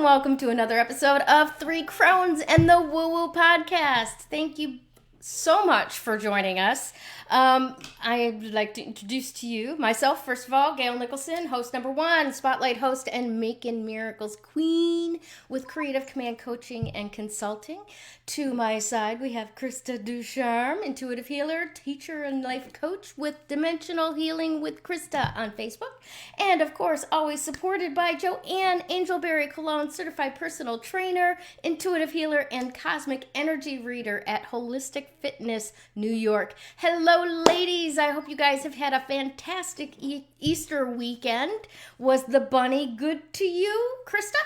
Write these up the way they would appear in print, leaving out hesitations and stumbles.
and welcome to another episode of Three Crones and the Woo Woo Podcast. Thank you so much for joining us. I'd like to introduce to you myself, first of all, Gayle Nicholson, host number one, spotlight host and Making Miracles queen with Creative Command Coaching and Consulting. To my side, we have Krista Ducharme, intuitive healer, teacher, and life coach with Dimensional Healing with Krista on Facebook. And of course, always supported by Joanne Angel Barry Colon, certified personal trainer, intuitive healer, and cosmic energy reader at Wholistic Fitness, New York. Hello, ladies. I hope you guys have had a fantastic Easter weekend. Was the bunny good to you, Krista?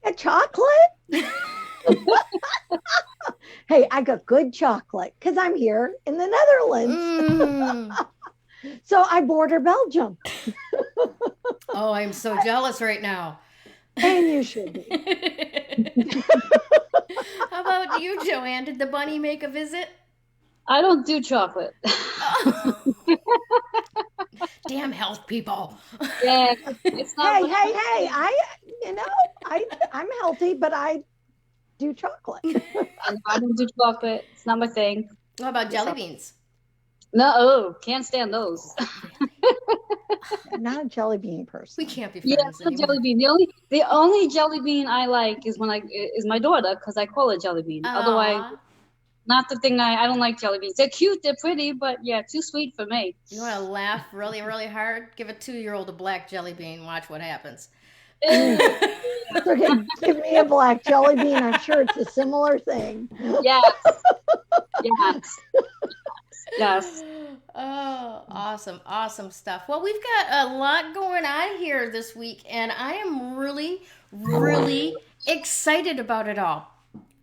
A chocolate? Hey, I got good chocolate because I'm here in the Netherlands. So I border Belgium. Oh, I'm so jealous right now. And you should be. How about you, Joanne? Did the bunny make a visit? I don't do chocolate. Damn health people. Yeah, it's not. Hey! I'm healthy, but I do chocolate. I don't do chocolate. It's not my thing. What about jelly beans? No, can't stand those. I'm not a jelly bean person. We can't be friends Yeah, anymore. jelly bean. The only jelly bean I like is is my daughter, because I call it jelly bean. Otherwise, not the thing. I don't like jelly beans. They're cute, they're pretty, but yeah, too sweet for me. You want to laugh really, really hard? Give a 2-year-old a black jelly bean. Watch what happens. Okay, give me a black jelly bean. I'm sure it's a similar thing. Yes. Yes. Oh, awesome stuff. Well, we've got a lot going on here this week, and I am really, really excited about it all.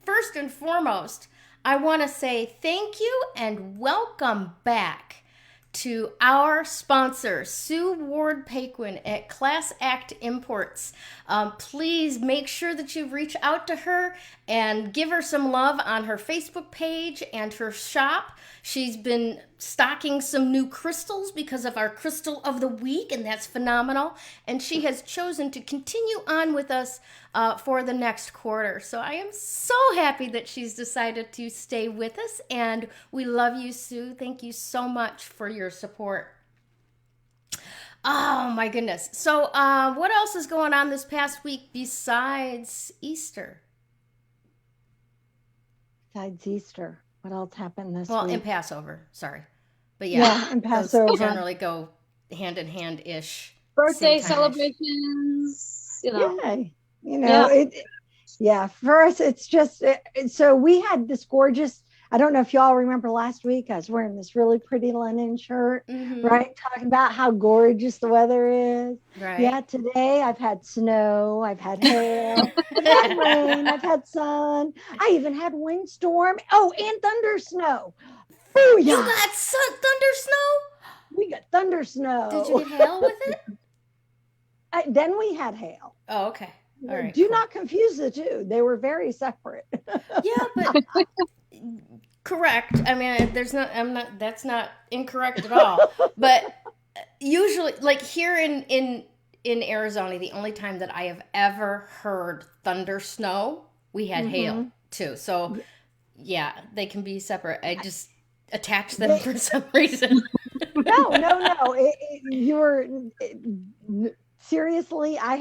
First and foremost, I want to say thank you and welcome back to our sponsor, Sue Ward Paquin at Class Act Imports. Please make sure that you reach out to her and give her some love on her Facebook page and her shop. She's been stocking some new crystals because of our Crystal of the Week, and that's phenomenal. And she has chosen to continue on with us for the next quarter. So I am so happy that she's decided to stay with us, and we love you, Sue. Thank you so much for your support. Oh, my goodness. So what else is going on this past week besides Easter? Besides Easter, what else happened this week? Well, and Passover, sorry. But yeah, and Passover. Those generally go hand in hand-ish. Birthday celebrations, Yeah. For us, it's just, so we had this gorgeous, I don't know if y'all remember last week, I was wearing this really pretty linen shirt, right? Talking about how gorgeous the weather is. Right. Yeah, today I've had snow, I've had hail, I've had rain, I've had sun. I even had windstorm. Oh, and thunder snow. Oh, yeah. You got thunder snow? We got thunder snow. Did you get hail with it? Then we had hail. Oh, okay. All right. Do not confuse the two. They were very separate. Yeah, but correct. I mean, that's not incorrect at all. But usually, like here in Arizona, the only time that I have ever heard thunder snow, we had hail too. So yeah, they can be separate. I just attach them for some reason. No. Seriously, I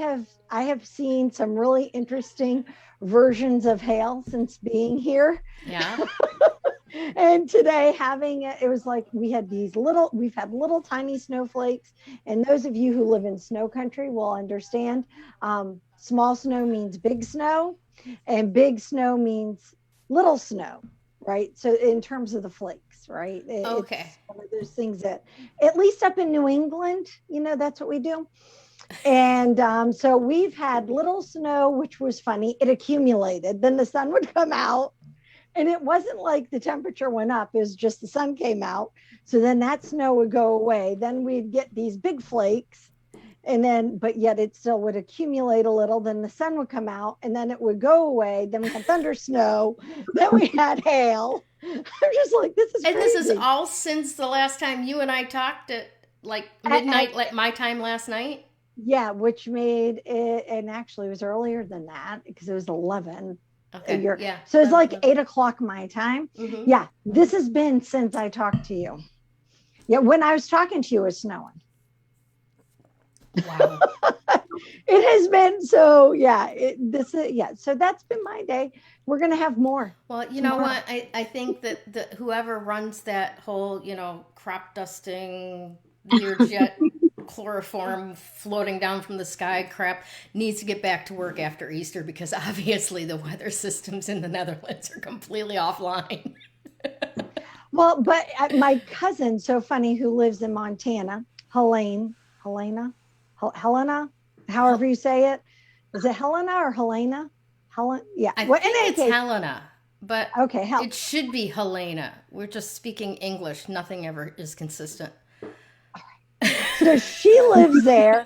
have seen some really interesting versions of hail since being here. Yeah. And today it was like we've had little tiny snowflakes. And those of you who live in snow country will understand. Small snow means big snow, and big snow means little snow, right? So in terms of the flakes, right? Okay. It's one of those things that, at least up in New England, that's what we do. And so we've had little snow, which was funny. It accumulated. Then the sun would come out, and it wasn't like the temperature went up. It was just the sun came out. So then that snow would go away. Then we'd get these big flakes, but yet it still would accumulate a little. Then the sun would come out, and then it would go away. Then we had thunder snow. Then we had hail. I'm just like, this is crazy. And this is all since the last time you and I talked at like midnight, like my time last night. Yeah, which made it, and actually it was earlier than that because it was 11. Okay. Yeah. So it's like 8 o'clock my time. Mm-hmm. Yeah, this has been since I talked to you. Yeah, when I was talking to you, it was snowing. Wow. It has been so. Yeah, so that's been my day. We're gonna have more. Well, you know what? I think that whoever runs that whole, crop dusting, Learjet chloroform floating down from the sky crap needs to get back to work after Easter, because obviously the weather systems in the Netherlands are completely offline. Well, but my cousin, so funny, who lives in Montana, Helena, however you say it. Is it Helena or Helena? Yeah. I think it's Helena, but okay, it should be Helena. We're just speaking English. Nothing ever is consistent. All right. So she lives there,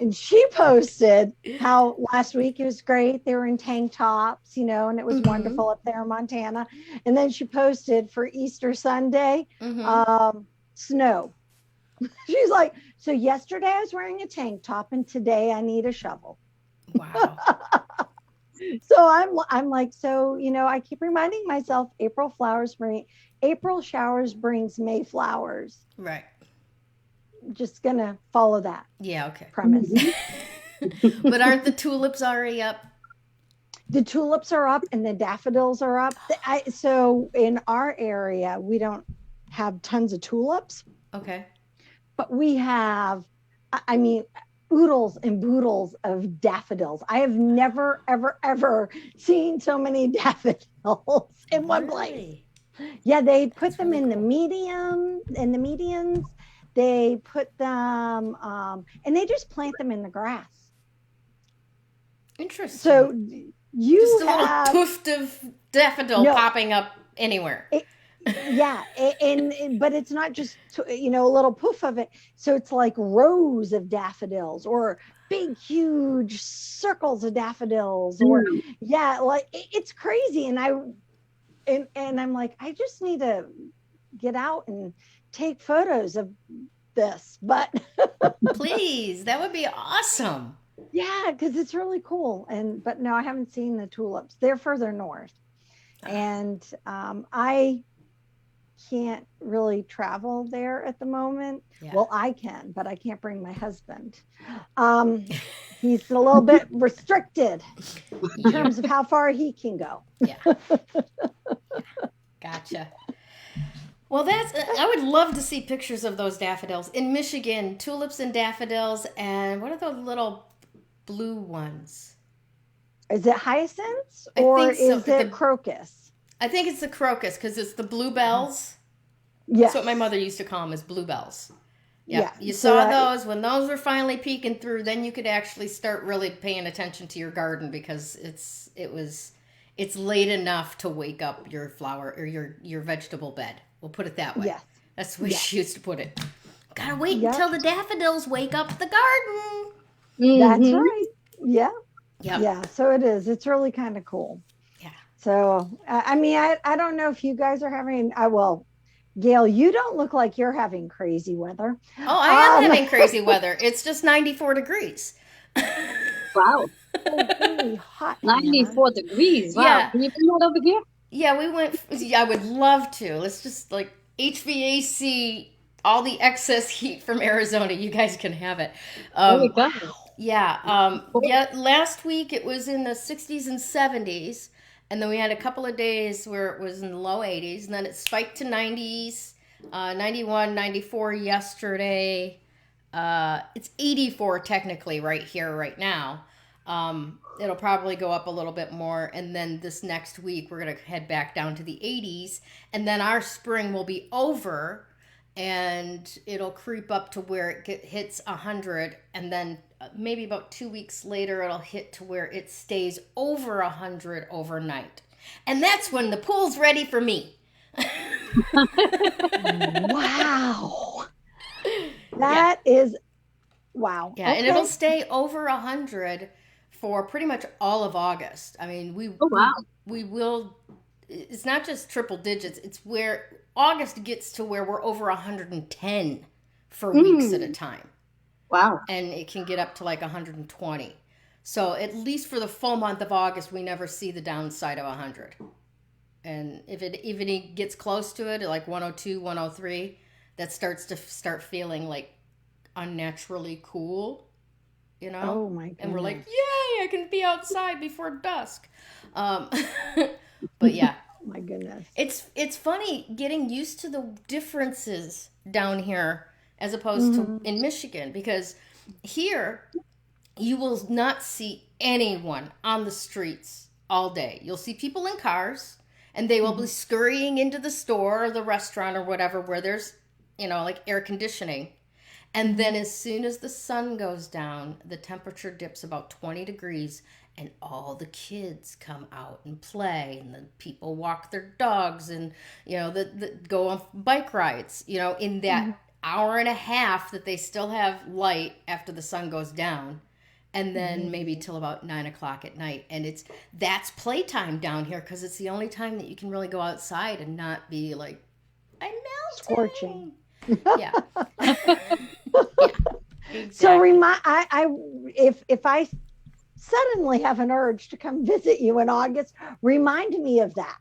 and she posted how last week it was great. They were in tank tops, and it was wonderful up there in Montana. And then she posted for Easter Sunday, snow. She's like, so yesterday I was wearing a tank top, and today I need a shovel. Wow. So I'm like, so I keep reminding myself, April showers brings May flowers. Right. Just gonna follow that. Yeah. Okay. Premise. But aren't the tulips already up? The tulips are up and the daffodils are up. So in our area, we don't have tons of tulips. Okay. But we have, oodles and boodles of daffodils. I have never, ever, ever seen so many daffodils in one place. Yeah, they put them in the medians. They put them, and they just plant them in the grass. Interesting. So you just a little tuft of daffodil popping up anywhere. But it's not just a little poof of it. So it's like rows of daffodils, or big huge circles of daffodils, or like it's crazy. And I'm like, I just need to get out and take photos of this. But please, that would be awesome. Yeah, because it's really cool. But no, I haven't seen the tulips. They're further north, and I can't really travel there at the moment. Yeah. Well, I can, but I can't bring my husband. He's a little bit restricted in terms of how far he can go. Yeah. Gotcha. Well, I would love to see pictures of those daffodils in Michigan, tulips and daffodils. And what are those little blue ones? Is it hyacinths or is it crocus? I think it's the crocus, because it's the bluebells. Yes. That's what my mother used to call them, as bluebells. Yeah. You saw those. When those were finally peeking through, then you could actually start really paying attention to your garden, because it's late enough to wake up your flower or your vegetable bed. We'll put it that way. Yes. That's the way she used to put it. Gotta wait until the daffodils wake up the garden. That's right. Yeah. Yep. Yeah. So it is. It's really kind of cool. Yeah. So, I don't know if you guys are having, Gayle, you don't look like you're having crazy weather. Oh, I am having crazy weather. It's just 94 degrees. Wow. Really hot. 94 degrees. Wow. Yeah. Can you bring that over here? Yeah, we went. I would love to. Let's just HVAC all the excess heat from Arizona. You guys can have it. There we go. Yeah. Last week it was in the 60s and 70s. And then we had a couple of days where it was in the low 80s. And then it spiked to 90s, 91, 94 yesterday. It's 84 technically right here, right now. It'll probably go up a little bit more. And then this next week, we're going to head back down to the 80s. And then our spring will be over. And it'll creep up to where it hits 100. And then maybe about 2 weeks later, it'll hit to where it stays over 100 overnight. And that's when the pool's ready for me. Wow. That is, wow. Yeah, okay. And it'll stay over 100 for pretty much all of August. I mean, we will, it's not just triple digits, it's where August gets to where we're over 110 for weeks at a time. Wow. And it can get up to like 120. So at least for the full month of August, we never see the downside of 100. And if it even gets close to it, like 102, 103, that starts to start feeling like unnaturally cool, you know? Oh my goodness. And we're like, yay, I can be outside before dusk. But yeah. Oh my goodness. It's funny getting used to the differences down here as opposed to in Michigan, because here you will not see anyone on the streets all day. You'll see people in cars, and they will be scurrying into the store or the restaurant or whatever where there's, like air conditioning. And then as soon as the sun goes down, the temperature dips about 20 degrees, and all the kids come out and play, and the people walk their dogs, and go on bike rides, in that hour and a half that they still have light after the sun goes down, and then maybe till about 9 o'clock at night. And that's playtime down here, because it's the only time that you can really go outside and not be like, I'm melting. Scorching. Yeah. Yeah, exactly. So if I suddenly have an urge to come visit you in August, remind me of that.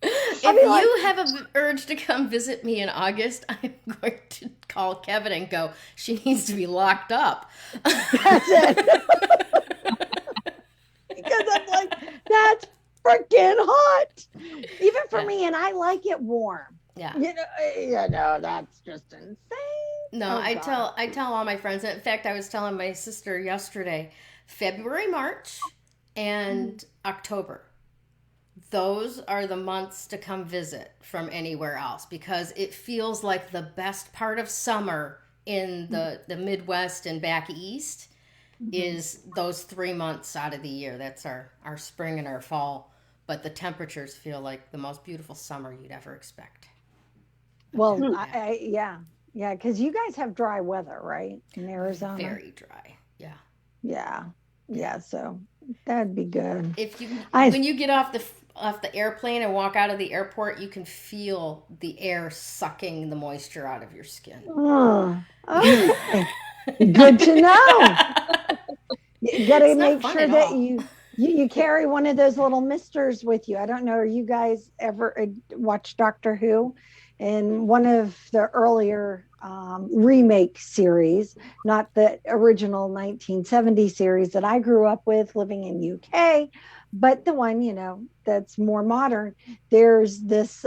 If you have an urge to come visit me in August, I'm going to call Kevin and go, she needs to be locked up. That's it. Because I'm like, that's freaking hot. Even for me, and I like it warm. Yeah. That's just insane. No, I tell all my friends. In fact, I was telling my sister yesterday, February, March, and October. Those are the months to come visit from anywhere else, because it feels like the best part of summer in the Midwest and back east is those 3 months out of the year. That's our spring and our fall. But the temperatures feel like the most beautiful summer you'd ever expect. Well, yeah, because you guys have dry weather, right, in Arizona? Very dry, yeah. Yeah. So that'd be good. When you get off the airplane and walk out of the airport, you can feel the air sucking the moisture out of your skin. Oh, okay. Good to know. You got to make sure that you carry one of those little misters with you. I don't know, are you guys ever watch Doctor Who? In one of the earlier remake series, not the original 1970 series that I grew up with living in UK, but the one, that's more modern. There's this,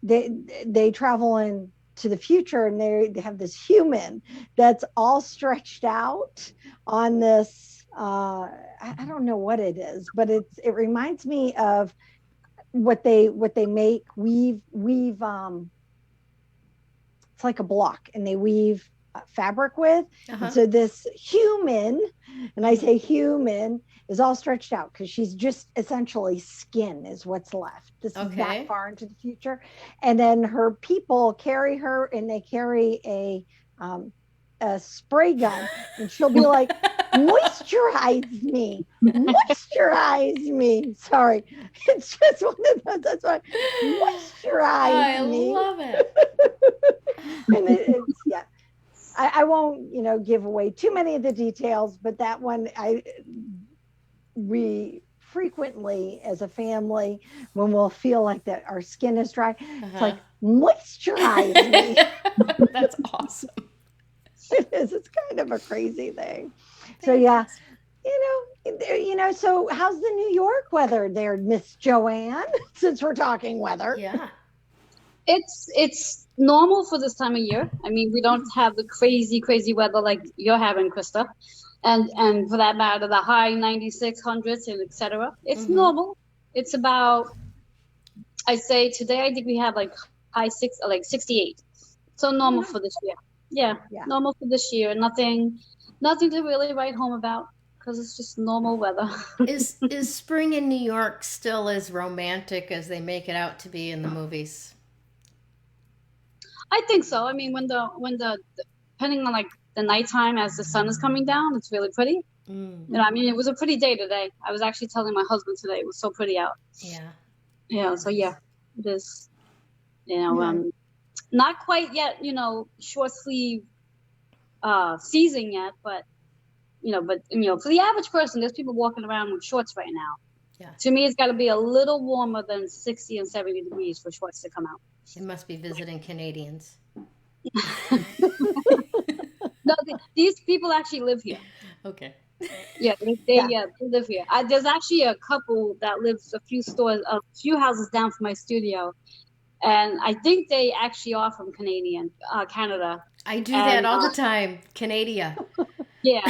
they travel into the future, and they have this human that's all stretched out on this, I don't know what it is, but it reminds me of what they weave it's like a block, and they weave fabric with. And so this human, and I say human, is all stretched out because she's just essentially skin is what's left. This is that far into the future. And then her people carry her, and they carry a spray gun, and she'll be like, moisturize me. Sorry, it's just one of those. That's why, moisturize me. I love it. And it's I won't give away too many of the details, but that one we frequently as a family, when we'll feel like that our skin is dry, it's like, moisturize me. That's awesome. It is. It's kind of a crazy thing. So so how's the New York weather there, Miss Joanne? Since we're talking weather. Yeah. It's normal for this time of year. I mean, we don't have the crazy weather like you're having, Krista. And for that matter, the high 96, hundreds, and etc. It's normal. It's about, I'd say today, I think we have like high 68. So normal for this year. Yeah, normal for this year. Nothing to really write home about, because it's just normal weather. Is spring in New York still as romantic as they make it out to be in the movies? I think so. I mean, when the depending on like the nighttime as the sun is coming down, it's really pretty. I mean, it was a pretty day today. I was actually telling my husband today it was so pretty out. Yeah. Yeah. So yeah, it is. not quite yet, short sleeve season yet, but for the average person, there's people walking around with shorts right now. Yeah. To me, it's got to be a little warmer than 60 and 70 degrees for shorts to come out. It must be visiting Canadians. No, these people actually live here. Okay. Yeah, they live here. There's actually a couple that lives a few houses down from my studio, and I think they actually are from Canada. I do that all the time, Canada. Yeah,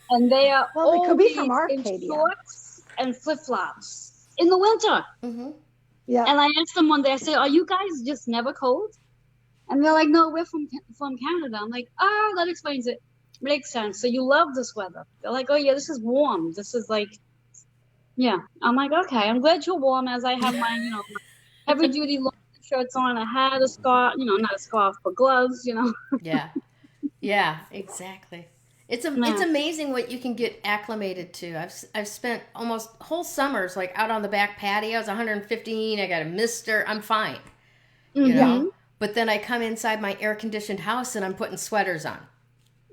and they are Well, they could be from in Arcadia. shorts and flip flops in the winter. Mm-hmm. Yeah. And I asked them one day, I said, "Are you guys just never cold?" And they're like, "No, we're from Canada." I'm like, "Oh, that explains it. Makes sense. So you love this weather." They're like, "Oh yeah, this is warm. This is like, yeah." I'm like, "Okay, I'm glad you're warm." As I have my, my heavy duty long shirts on, I had a scarf, not a scarf, but gloves, Yeah, exactly. It's amazing what you can get acclimated to. I've spent almost whole summers like out on the back patio. It's 115. I got a mister. I'm fine. Mm-hmm. But then I come inside my air conditioned house and I'm putting sweaters on.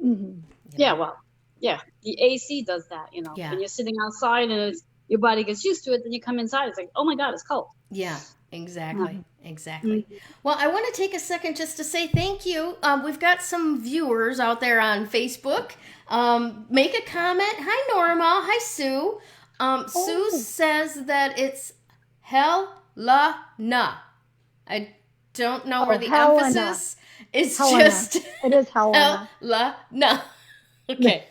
Mm-hmm. Yeah, well, yeah, the AC does that. Yeah. When you're sitting outside and your body gets used to it, then you come inside. It's like, oh my God, it's cold. Yeah. Exactly. Mm-hmm. Exactly. Mm-hmm. Well, I want to take a second just to say thank you. We've got some viewers out there on Facebook. Make a comment. Hi, Norma. Hi, Sue. Sue says that it's Helena. I don't know where the Helena. emphasis is. Helena. Just it is Helena. Helena. Okay.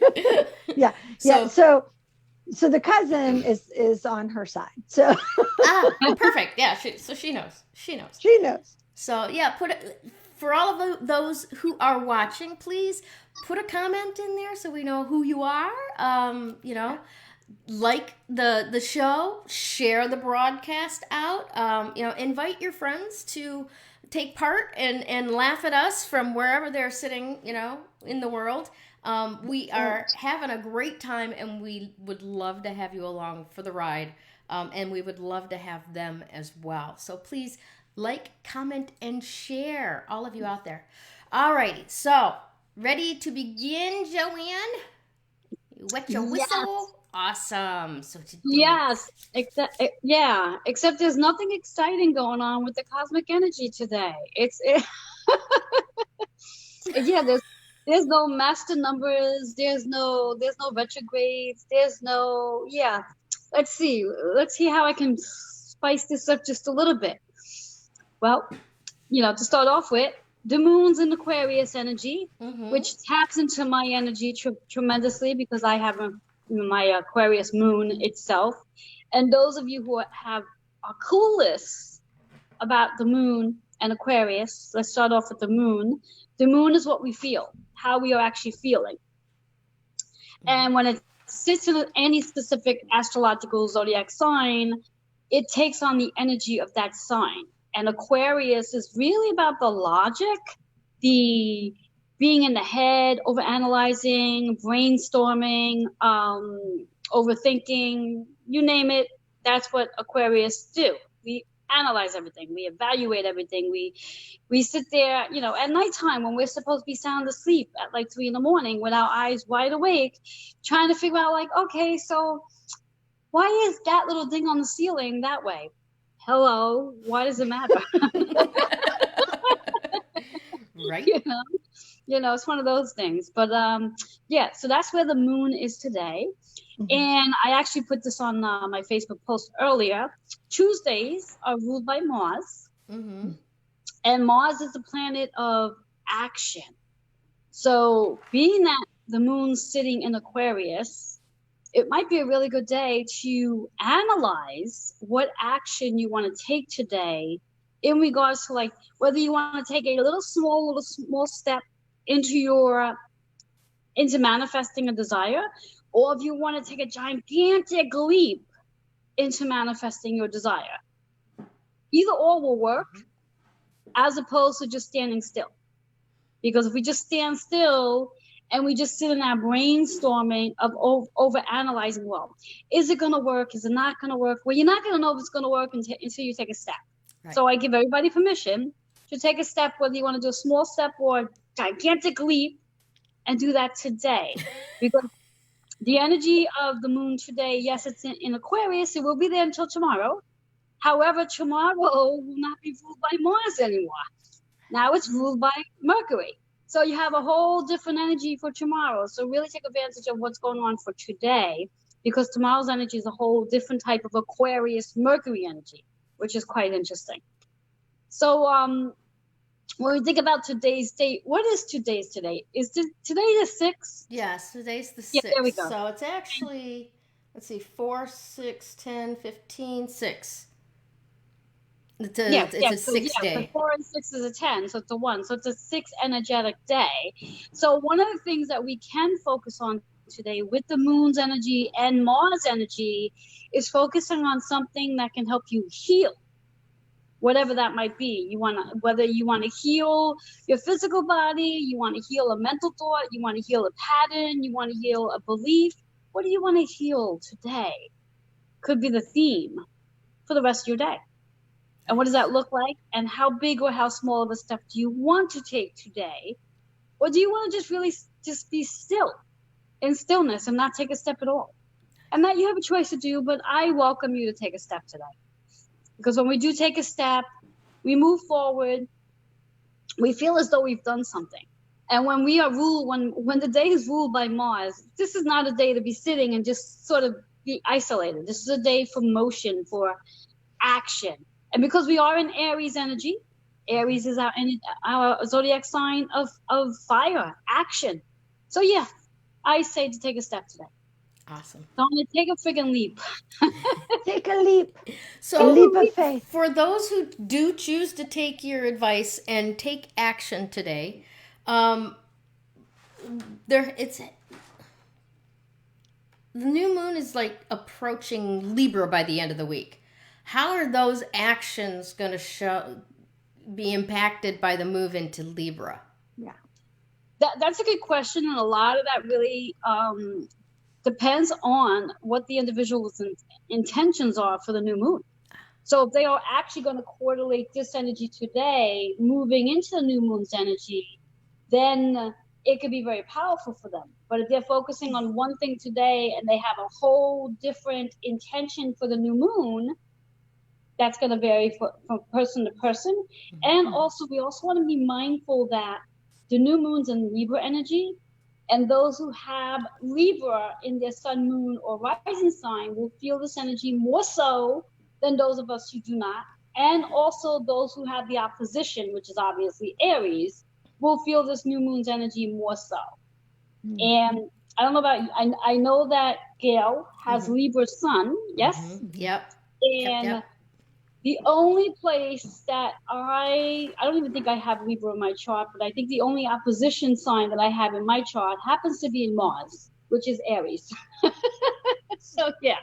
Yeah. So the cousin is on her side. So perfect. Yeah. So she knows. She knows. So yeah, for all of those who are watching, please put a comment in there so we know who you are. Like the show, share the broadcast out. Invite your friends to take part and laugh at us from wherever they're sitting. In the world. We are having a great time, and we would love to have you along for the ride, and we would love to have them as well. So please like, comment, and share, all of you out there. All righty, so ready to begin, Joanne? You wet your whistle? Yes. Awesome. So today... Yes, except there's nothing exciting going on with the cosmic energy today. There's no master numbers. There's no retrogrades. Let's see how I can spice this up just a little bit. Well, to start off with, the moon's in Aquarius energy, mm-hmm. which taps into my energy tremendously because I have my Aquarius moon itself. And those of you who are clueless about the moon and Aquarius, let's start off with the moon. The moon is what we feel, how we are actually feeling. And when it sits in any specific astrological zodiac sign, it takes on the energy of that sign. And Aquarius is really about the logic, the being in the head, overanalyzing, brainstorming, overthinking, you name it. That's what Aquarius do. We analyze everything. We evaluate everything. We sit there, at nighttime when we're supposed to be sound asleep at like 3 a.m. with our eyes wide awake, trying to figure out like, okay, so why is that little thing on the ceiling that way? Hello, why does it matter? Right. It's one of those things. But so that's where the moon is today. Mm-hmm. And I actually put this on my Facebook post earlier. Tuesdays are ruled by Mars. Mm-hmm. And Mars is the planet of action. So being that the moon's sitting in Aquarius, it might be a really good day to analyze what action you want to take today in regards to like whether you want to take a little small step into manifesting a desire, or if you want to take a gigantic leap into manifesting your desire. Either or will work, as opposed to just standing still. Because if we just stand still and we just sit in that brainstorming of over-analyzing, well, is it going to work? Is it not going to work? Well, you're not going to know if it's going to work until you take a step. Right. So I give everybody permission to take a step, whether you want to do a small step or a gigantic leap, and do that today. Because the energy of the moon today, yes, it's in Aquarius. It will be there until tomorrow. However, tomorrow will not be ruled by Mars anymore. Now it's ruled by Mercury. So you have a whole different energy for tomorrow. So really take advantage of what's going on for today, because tomorrow's energy is a whole different type of Aquarius Mercury energy, which is quite interesting. So when we think about today's date, what is today's today? Is today the 6th? Yes, today's the 6th. Yeah, there we go. So it's actually, let's see, 4, 6, 10, 15, 6. It's a 6 day. So 4 and 6 is a 10, so it's a 1. So it's a 6 energetic day. So one of the things that we can focus on today with the moon's energy and Mars energy is focusing on something that can help you heal, whatever that might be. Whether you want to heal your physical body, you want to heal a mental thought, you want to heal a pattern, you want to heal a belief. What do you want to heal today? Could be the theme for the rest of your day. And what does that look like? And how big or how small of a step do you want to take today? Or do you want to just really just be still, in stillness, and not take a step at all? And that you have a choice to do, but I welcome you to take a step today. Because when we do take a step, we move forward, we feel as though we've done something. And when we are ruled, when the day is ruled by Mars, this is not a day to be sitting and just sort of be isolated. This is a day for motion, for action. And because we are in Aries energy, Aries is our zodiac sign of fire, action. So yeah, I say to take a step today. Awesome. So I'm going to take a friggin' leap. Take a leap. So A leap of faith. for those who do choose to take your advice and take action today, the new moon is like approaching Libra by the end of the week. How are those actions going to be impacted by the move into Libra? Yeah. That's a good question, and a lot of that really depends on what the individual's intentions are for the new moon. So if they are actually going to correlate this energy today, moving into the new moon's energy, then it could be very powerful for them. But if they're focusing on one thing today and they have a whole different intention for the new moon, that's going to vary from person to person. Mm-hmm. And also, we also want to be mindful that the new moon's in Libra energy, and those who have Libra in their sun, moon, or rising sign will feel this energy more so than those of us who do not. And also those who have the opposition, which is obviously Aries, will feel this new moon's energy more so. Mm-hmm. And I don't know about you. I know that Gayle has mm-hmm. Libra sun. Yes? Mm-hmm. Yep. And yep. The only place that I don't even think I have Libra in my chart, but I think the only opposition sign that I have in my chart happens to be in Mars, which is Aries. So yeah.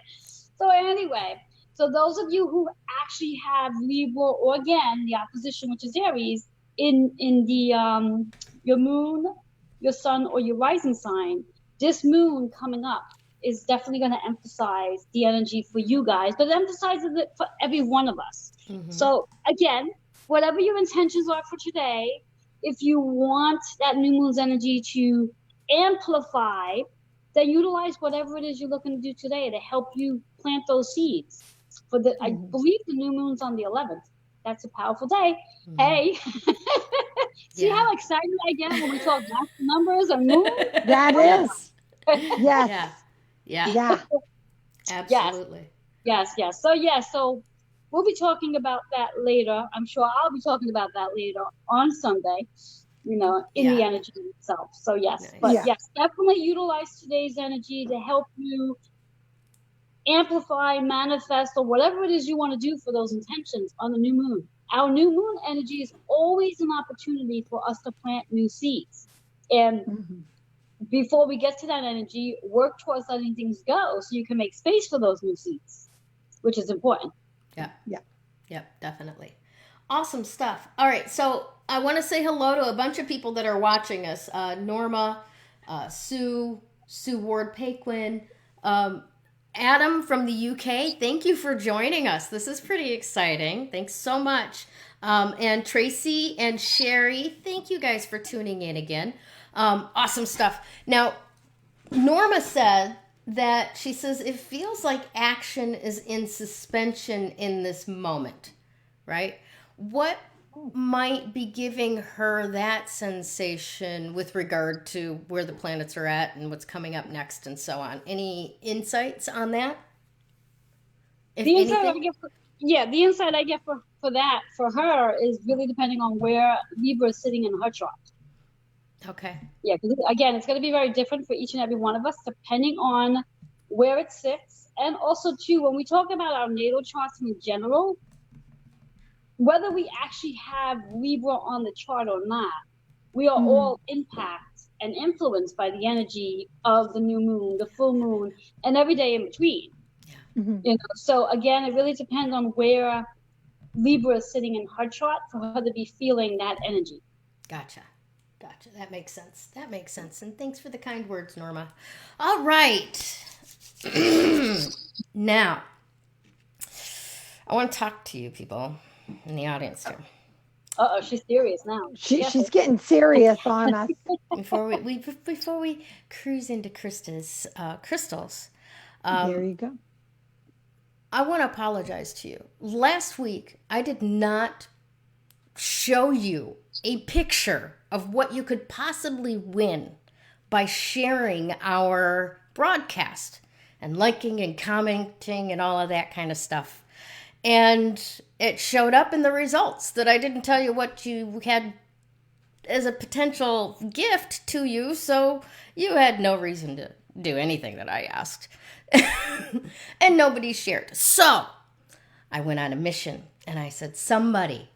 So anyway, so those of you who actually have Libra, or again the opposition, which is Aries, in the your moon, your sun, or your rising sign, this moon coming up is definitely going to emphasize the energy for you guys, but it emphasizes it for every one of us. Mm-hmm. So again, whatever your intentions are for today, if you want that new moon's energy to amplify, then utilize whatever it is you're looking to do today to help you plant those seeds. For the, mm-hmm. I believe the new moon's on the 11th. That's a powerful day. Mm-hmm. Hey, see how excited I get when we talk numbers and moon? That is. Yes. Yeah. Yeah. Yeah. Absolutely. Yes. So we'll be talking about that later. I'm sure I'll be talking about that later on Sunday, in the energy itself. So yes, nice. But yes, definitely utilize today's energy to help you amplify, manifest, or whatever it is you want to do for those intentions on the new moon. Our new moon energy is always an opportunity for us to plant new seeds. And mm-hmm. before we get to that energy, work towards letting things go so you can make space for those new seeds, which is important. Yeah, definitely. Awesome stuff. All right, so I want to say hello to a bunch of people that are watching us. Norma, Sue Ward Paquin, Adam from the UK, thank you for joining us. This is pretty exciting. Thanks so much. And Tracy and Sherry, thank you guys for tuning in again. Awesome stuff. Now, Norma said that she says it feels like action is in suspension in this moment, right? What might be giving her that sensation with regard to where the planets are at and what's coming up next and so on? Any insights on that? If The insight anything? I get the insight I get for that for her is really depending on where Libra is sitting in her chart. Okay. Yeah, because again, it's going to be very different for each and every one of us depending on where it sits, and also too when we talk about our natal charts in general, whether we actually have Libra on the chart or not, we are all impacted and influenced by the energy of the new moon, the full moon, and every day in between. You know, so again, it really depends on where Libra is sitting in her chart for her to be feeling that energy. Gotcha. That makes sense. And thanks for the kind words, Norma. All right. Now, I want to talk to you people in the audience too. She's serious now. She's getting serious on us. Before we cruise into Krista's crystals, There you go. I want to apologize to you. Last week, I did not show you a picture of what you could possibly win by sharing our broadcast and liking and commenting and all of that kind of stuff. And it showed up in the results that I didn't tell you what you had as a potential gift to you, so you had no reason to do anything that I asked. And nobody shared. So I went on a mission and I said, somebody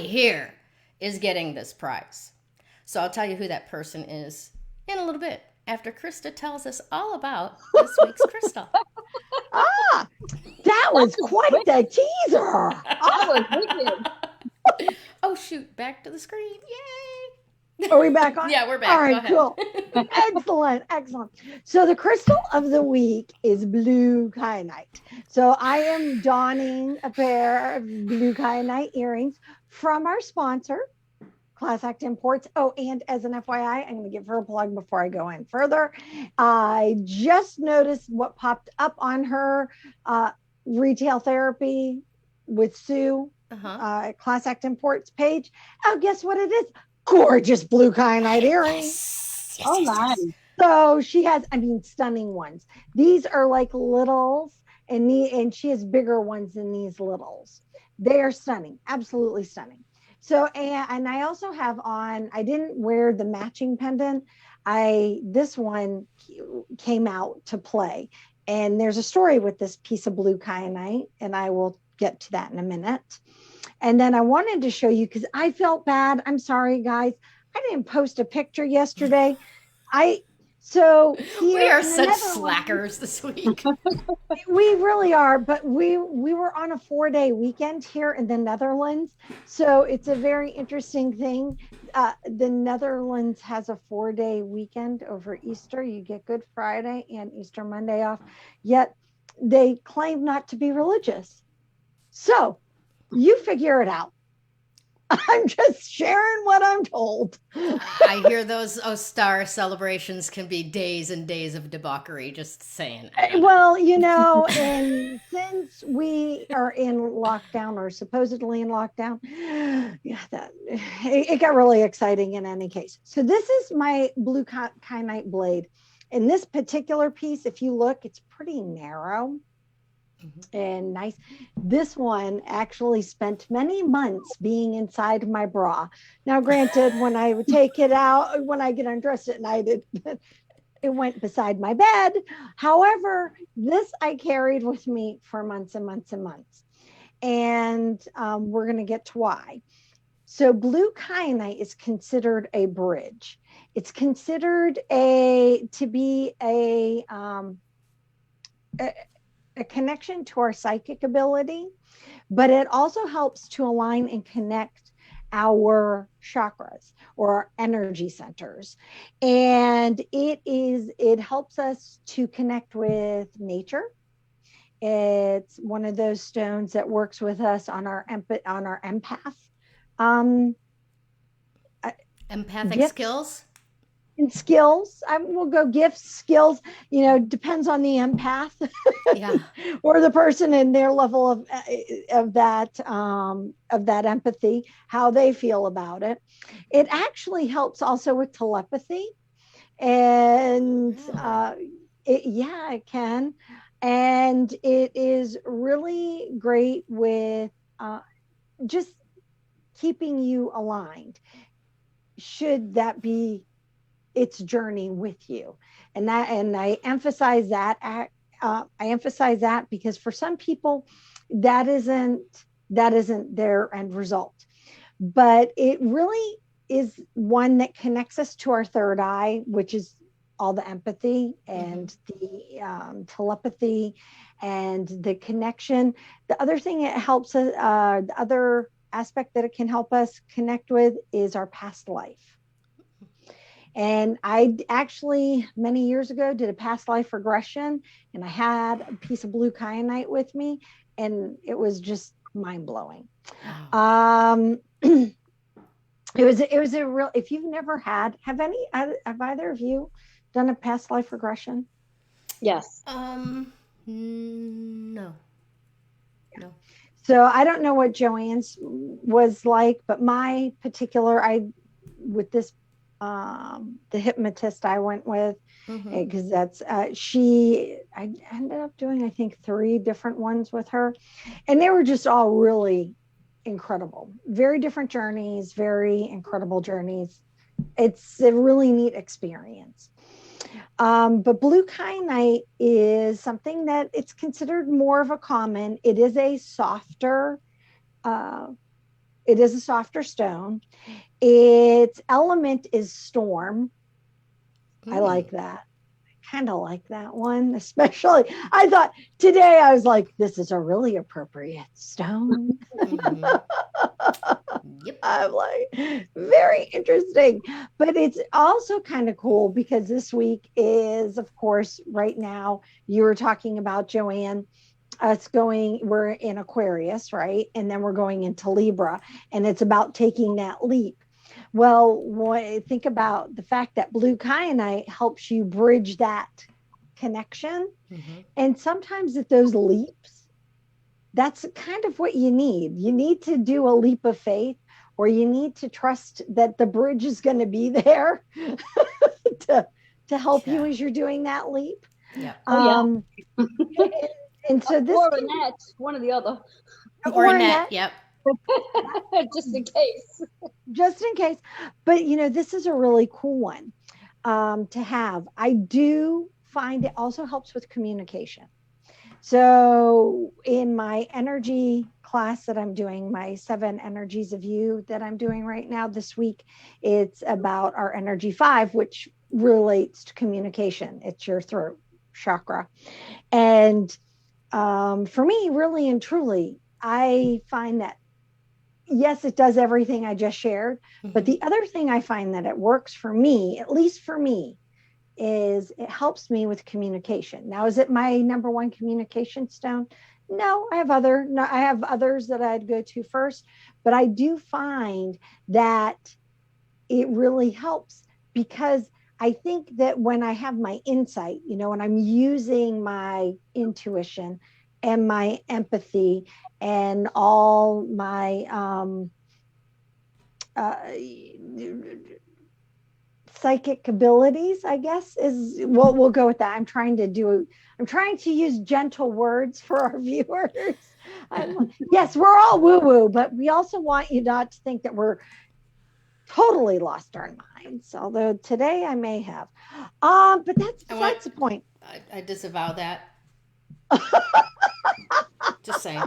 here is getting this prize. So I'll tell you who that person is in a little bit after Krista tells us all about this week's crystal. That was quite the teaser. That was wicked. Oh, shoot. Back to the screen. Yay. Are we back on? Yeah, we're back. All right, cool. Excellent. So the crystal of the week is blue kyanite. So I am donning a pair of blue kyanite earrings from our sponsor, Class Act Imports. Oh, and as an FYI, I'm going to give her a plug before I go in further. I just noticed what popped up on her retail therapy with Sue, Class Act Imports page. Oh, guess what it is? Gorgeous blue kyanite earrings. Oh, nice. So she has, stunning ones. These are like littles, and she has bigger ones than these littles. They are stunning, absolutely stunning. So, and I also have on, I didn't wear the matching pendant. This one came out to play, and there's a story with this piece of blue kyanite, and I will get to that in a minute. And then I wanted to show you because I felt bad. I'm sorry, guys. I didn't post a picture yesterday. We are such slackers this week. We really are, but we were on a 4-day weekend here in the Netherlands. So it's a very interesting thing. The Netherlands has a 4-day weekend over Easter. You get Good Friday and Easter Monday off, yet they claim not to be religious. So you figure it out. I'm just sharing what I'm told. I hear those star celebrations can be days and days of debauchery, just saying. Well, and since we are in lockdown or supposedly in lockdown, it got really exciting in any case. So this is my blue kyanite blade. In this particular piece, if you look, it's pretty narrow. And nice. This one actually spent many months being inside my bra. Now, granted, when I would take it out, when I get undressed at night, it went beside my bed. However, this I carried with me for months and months and months. And we're going to get to why. So blue kyanite is considered a bridge. It's considered to be a connection to our psychic ability, but it also helps to align and connect our chakras or our energy centers. And it helps us to connect with nature. It's one of those stones that works with us on our empath Empathic gifts skills. and skills. I will go gifts, skills, depends on the empath Yeah. or the person and their level of that empathy, how they feel about it. It actually helps also with telepathy, and it can, and it is really great with just keeping you aligned, should that be its journey with you. And I emphasize that because for some people that isn't their end result, but it really is one that connects us to our third eye, which is all the empathy and the telepathy and the connection. The other thing it helps us, the other aspect that it can help us connect with is our past life. And I actually, many years ago, did a past life regression, and I had a piece of blue kyanite with me, and it was just mind blowing. Wow. It was a real. If you've never have either of you done a past life regression? Yes. No. So I don't know what Joanne's was like, but my particular, with this, the hypnotist I went with, because that's I ended up doing, I think, 3 different ones with her, and they were just all really incredible, very different journeys, very incredible journeys. It's a really neat experience. But blue kyanite is something that it's considered more of a common. It is a softer stone. Its element is storm. I like that. Kind of like that one, especially. I thought today, I was like, this is a really appropriate stone. Yep. I'm like, very interesting. But it's also kind of cool because this week is, of course, right now, you were talking about, Joanne, we're in Aquarius, right? And then we're going into Libra, and it's about taking that leap. Well, think about the fact that blue kyanite helps you bridge that connection. And sometimes at those leaps, that's kind of what you need. You need to do a leap of faith, or you need to trust that the bridge is going to be there to help you as you're doing that leap. Yeah. And so this, or a net, one or the other. Or a net. Yep. Just in case. Just in case. But this is a really cool one to have. I do find it also helps with communication. So in my energy class that I'm doing, my 7 energies of you that I'm doing right now this week, it's about our energy 5, which relates to communication. It's your throat chakra. And for me, really and truly, I find that, yes, it does everything I just shared. But the other thing I find that it works for me, at least for me, is it helps me with communication. Now, is it my number 1 communication stone? No, I have others that I'd go to first, but I do find that it really helps, because I think that when I have my insight, when I'm using my intuition and my empathy and all my psychic abilities, I guess, is we'll go with that. I'm trying to use gentle words for our viewers. Yes, we're all woo-woo, but we also want you not to think that we're totally lost our minds, although today I may have. But that's the point. I disavow that. Just saying.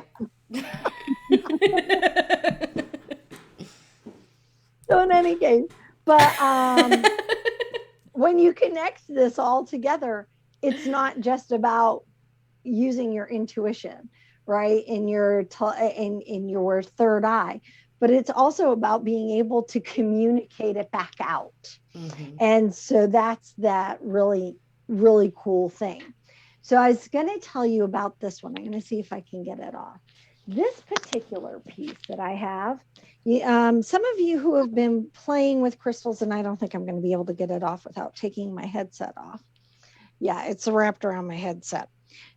So in any case, but when you connect this all together, it's not just about using your intuition, right? In your third eye, but it's also about being able to communicate it back out. Mm-hmm. And so that's that really, really cool thing. So I was going to tell you about this one. I'm going to see if I can get it off. This particular piece that I have, some of you who have been playing with crystals, and I don't think I'm going to be able to get it off without taking my headset off. Yeah, it's wrapped around my headset.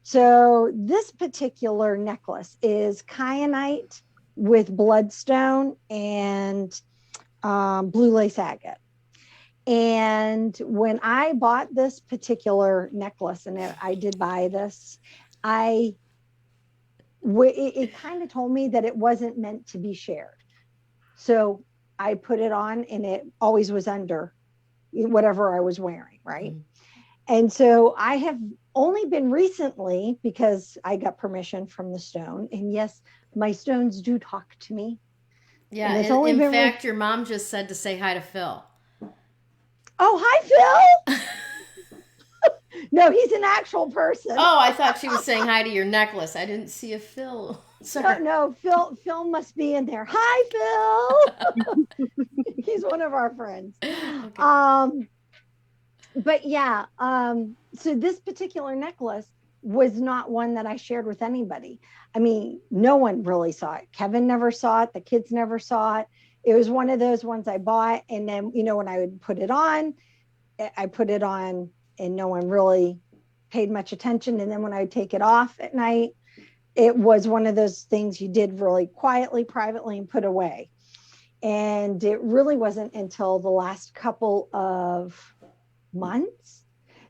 So this particular necklace is kyanite with bloodstone and blue lace agate. And when I bought this particular necklace, and I did buy this, it kind of told me that it wasn't meant to be shared. So I put it on, and it always was under whatever I was wearing, right? Mm-hmm. And so I have only been recently, because I got permission from the stone, and yes, my stones do talk to me. Yeah, in fact, your mom just said to say hi to Phil. Oh, hi, Phil. No, he's an actual person. Oh, I thought she was saying hi to your necklace. I didn't see a Phil. Sorry. No, Phil must be in there. Hi, Phil. He's one of our friends. Okay. But yeah, so this particular necklace was not one that I shared with anybody. I mean, no one really saw it. Kevin never saw it. The kids never saw it. It was one of those ones I bought. And then, when I would put it on, I put it on and no one really paid much attention. And then when I would take it off at night, it was one of those things you did really quietly, privately, and put away. And it really wasn't until the last couple of months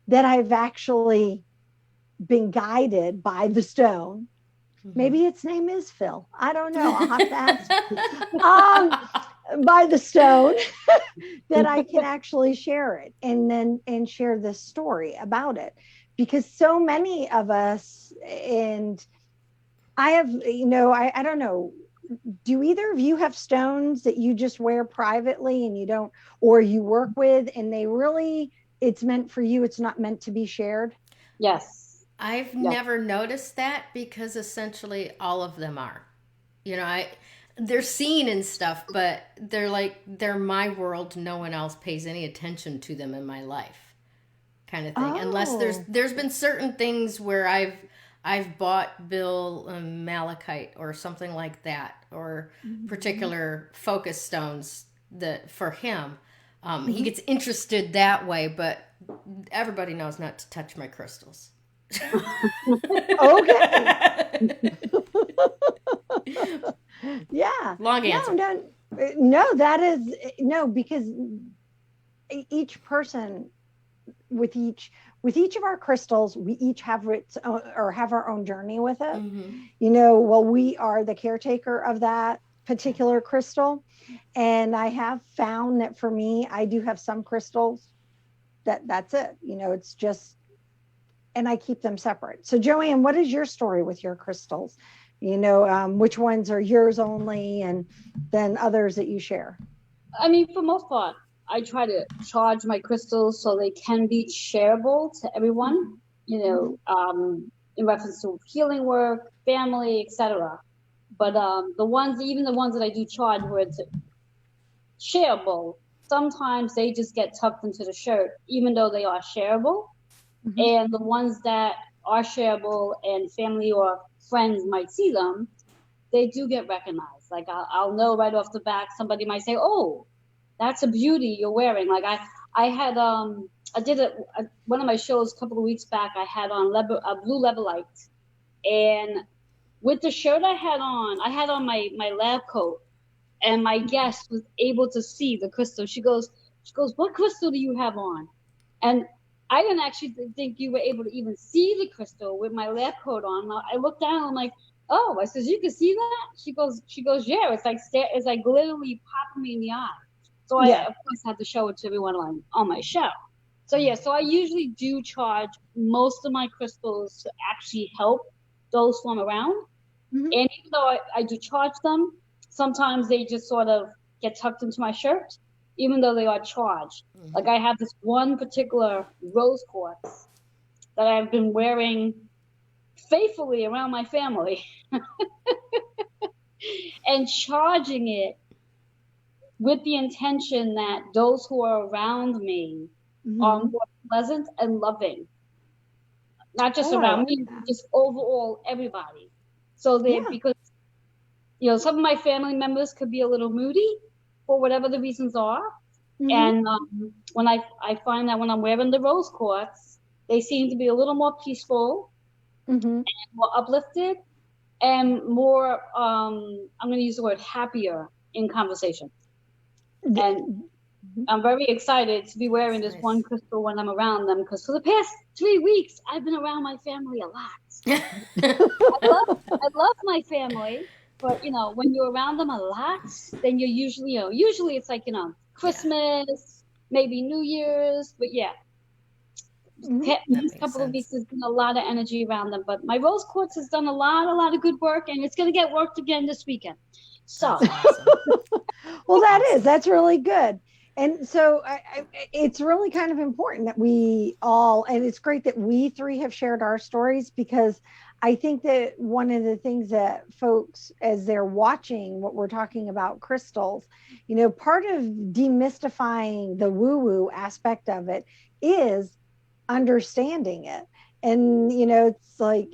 that I've actually been guided by the stone. Mm-hmm. Maybe its name is Phil. I don't know. I'll have to ask. By the stone that I can actually share it and share this story about it, because so many of us, and I have, I don't know, do either of you have stones that you just wear privately and you don't, or you work with, and they really, it's meant for you, it's not meant to be shared? Yes. I've never noticed that, because essentially all of them are, they're seen and stuff, but they're my world. No one else pays any attention to them in my life, kind of thing. Oh. Unless there's been certain things where I've bought Bill malachite or something like that, or particular focus stones that for him, he gets interested that way. But everybody knows not to touch my crystals. Okay. Yeah. Long answer. No, that is no, because each person with each of our crystals, we each have its own, or have our own journey with it. Mm-hmm. We are the caretaker of that particular crystal. And I have found that for me, I do have some crystals that's it. It's just, and I keep them separate. So Joanne, what is your story with your crystals? Which ones are yours only, and then others that you share? I mean, for most part, I try to charge my crystals so they can be shareable to everyone, in reference to healing work, family, etc. But the ones that I do charge where it's shareable, sometimes they just get tucked into the shirt, even though they are shareable. Mm-hmm. And the ones that are shareable and family or friends might see them, they do get recognized. Like I'll know right off the bat. Somebody might say, "Oh, that's a beauty you're wearing." Like I had I did one of my shows a couple of weeks back. I had on a blue levelite, and with the shirt I had on my lab coat, and my guest was able to see the crystal. She goes, "What crystal do you have on?" And I didn't actually think you were able to even see the crystal with my lab coat on. I looked down, I'm like, "Oh," I says, "You can see that?" She goes, "Yeah, it's like literally popping me in the eye." So I, of course, had to show it to everyone on my show. So so I usually do charge most of my crystals to actually help those from around. Mm-hmm. And even though I do charge them, sometimes they just sort of get tucked into my shirt, even though they are charged. Mm-hmm. Like I have this one particular rose quartz that I've been wearing faithfully around my family and charging it with the intention that those who are around me are more pleasant and loving. Not just around me, just overall everybody. So because some of my family members could be a little moody for whatever the reasons are. And when I find that when I'm wearing the rose quartz, they seem to be a little more peaceful and more uplifted and more, I'm going to use the word happier in conversation. And I'm very excited to be wearing this one crystal when I'm around them, because for the past 3 weeks, I've been around my family a lot. I love my family, but when you're around them a lot, then you're usually, usually it's like, Christmas, maybe New Year's, but these couple of weeks there's been a lot of energy around them. But my rose quartz has done a lot of good work, and it's going to get worked again this weekend. So, well, that's really good. And so it's really kind of important that we all, and it's great that we three have shared our stories, because I think that one of the things that folks, as they're watching what we're talking about crystals, part of demystifying the woo-woo aspect of it is understanding it. And, it's like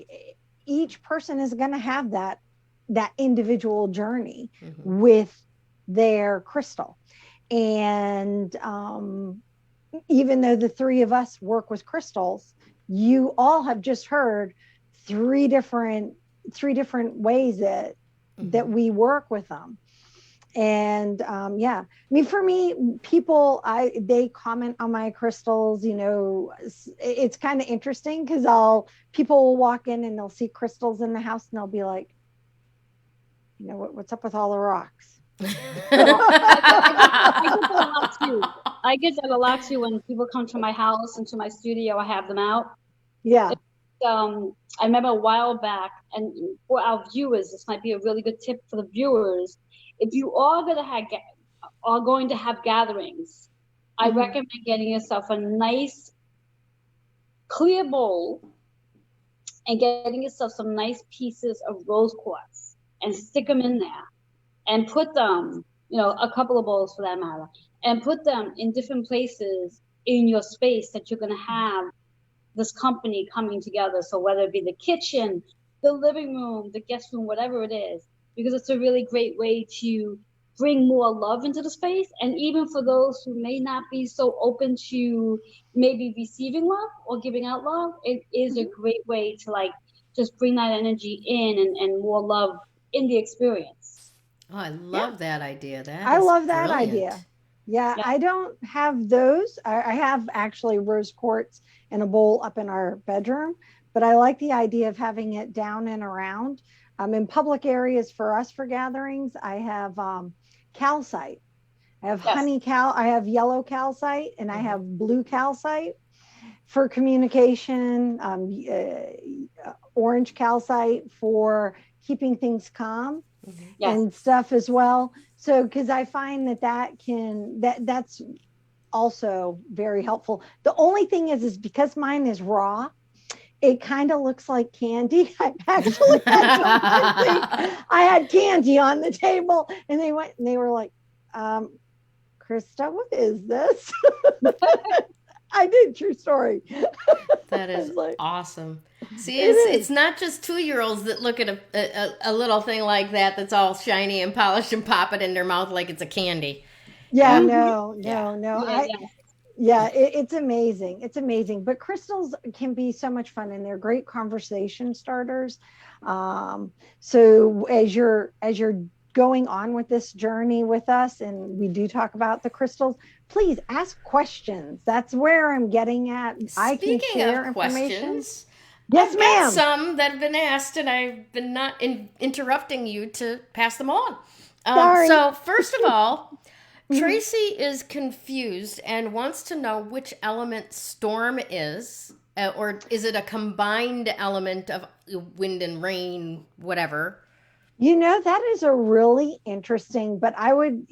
each person is going to have that individual journey with their crystal. And even though the three of us work with crystals, you all have just heard three different ways that we work with them. And I mean, for me, people, they comment on my crystals. It's kind of interesting, because people will walk in and they'll see crystals in the house and they'll be like, what's up with all the rocks? I get that a lot too when people come to my house and to my studio. I have them out. Yeah. I remember a while back, and for our viewers, this might be a really good tip for the viewers. If you are going to have gatherings, I recommend getting yourself a nice clear bowl and getting yourself some nice pieces of rose quartz and stick them in there. And put them, a couple of bowls for that matter, and put them in different places in your space that you're going to have this company coming together. So whether it be the kitchen, the living room, the guest room, whatever it is, because it's a really great way to bring more love into the space. And even for those who may not be so open to maybe receiving love or giving out love, it is a great way to just bring that energy in and more love in the experience. Oh, I love that idea. I love that brilliant. idea. Yeah, I don't have those. I have actually rose quartz in a bowl up in our bedroom, but I like the idea of having it down and around. In public areas for us for gatherings, I have calcite. I have I have yellow calcite, and I have blue calcite for communication, orange calcite for keeping things calm. And stuff as well. So, because I find that's also very helpful. The only thing is because mine is raw, it kind of looks like candy. I actually I had candy on the table, and they were like, Krista, what is this? I did, true story. That is awesome. See, it's not just 2-year-olds that look at a little thing like that's all shiny and polished and pop it in their mouth like it's a candy. Yeah, no. It's amazing. It's amazing. But crystals can be so much fun, and they're great conversation starters. So as you're going on with this journey with us, and we do talk about the crystals, please ask questions. That's where I'm getting at. I can share information. Yes, I've ma'am. got some that have been asked, and I've been not interrupting you to pass them on. Sorry. So first of all, Tracy is confused and wants to know which element storm is, or is it a combined element of wind and rain, whatever? That is a really interesting, but I would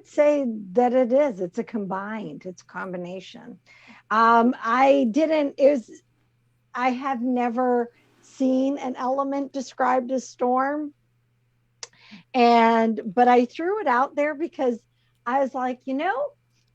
say that it is. It's a combination. I have never seen an element described as storm. But I threw it out there because I was like,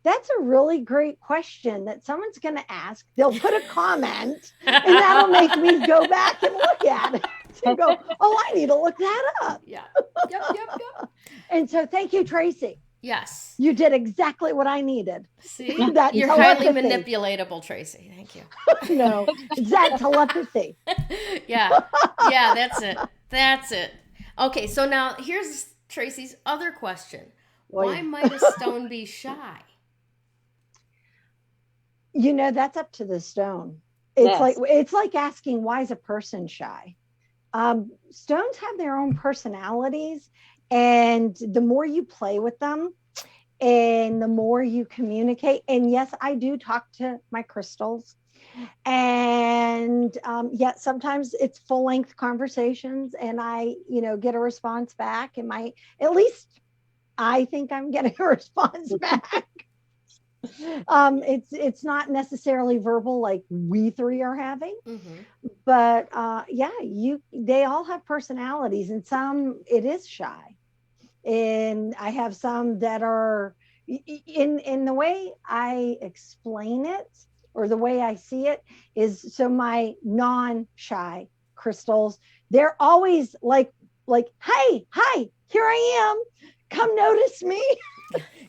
that's a really great question that someone's going to ask. They'll put a comment and that'll make me go back and look at it and go, oh, I need to look that up. Yeah. Yep. And so thank you, Tracy. Yes. You did exactly what I needed. See? That You're highly manipulatable, Tracy. Thank you. No, it's that telepathy. Yeah, that's it. Okay, so now here's Tracy's other question. Why might a stone be shy? That's up to the stone. It's like asking, why is a person shy? Stones have their own personalities, and the more you play with them and the more you communicate, and yes, I do talk to my crystals, and yet sometimes it's full length conversations and I get a response back, and at least I think I'm getting a response back. It's not necessarily verbal like we three are having, but they all have personalities, and some it is shy, and I have some that are in the way I explain it, or the way I see it is, so my non-shy crystals, they're always like, hey, hi, here I am, come notice me.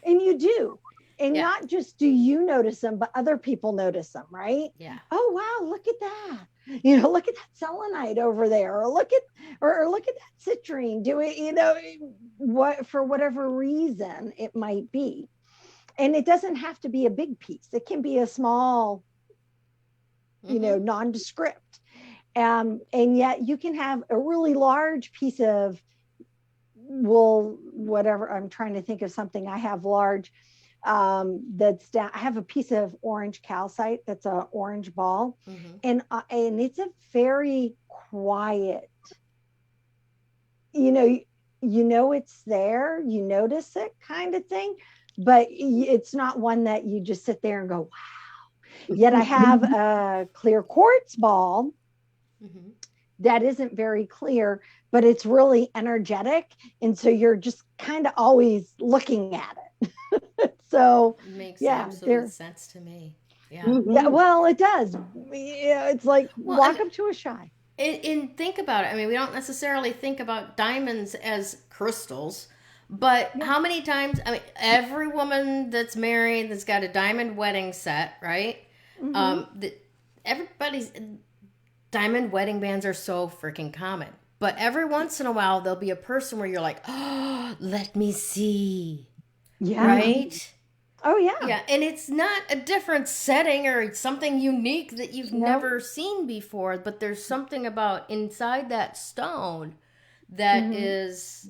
And you do. And not just do you notice them, but other people notice them, right? Yeah. Oh, wow, look at that. Look at that selenite over there, or look at that citrine. Do it, what, for whatever reason it might be. And it doesn't have to be a big piece. It can be a small, nondescript. And yet you can have a really large piece of, whatever, I'm trying to think of something I have large, that's down. I have a piece of orange calcite that's an orange ball, and it's a very quiet, it's there, you notice it kind of thing, but it's not one that you just sit there and go, wow. Yet I have a clear quartz ball that isn't very clear, but it's really energetic, and so you're just kind of always looking at it. So it makes absolute sense to me. Yeah. Yeah, well, it does. Yeah, it's like walk up to a shy. And think about it. I mean, we don't necessarily think about diamonds as crystals, but how many times, I mean, every woman that's married that's got a diamond wedding set, right? Everybody's diamond wedding bands are so freaking common. But every once in a while, there'll be a person where you're like, oh, let me see. Yeah. Right? Oh, yeah. Yeah, and it's not a different setting or something unique that you've never seen before, but there's something about inside that stone that is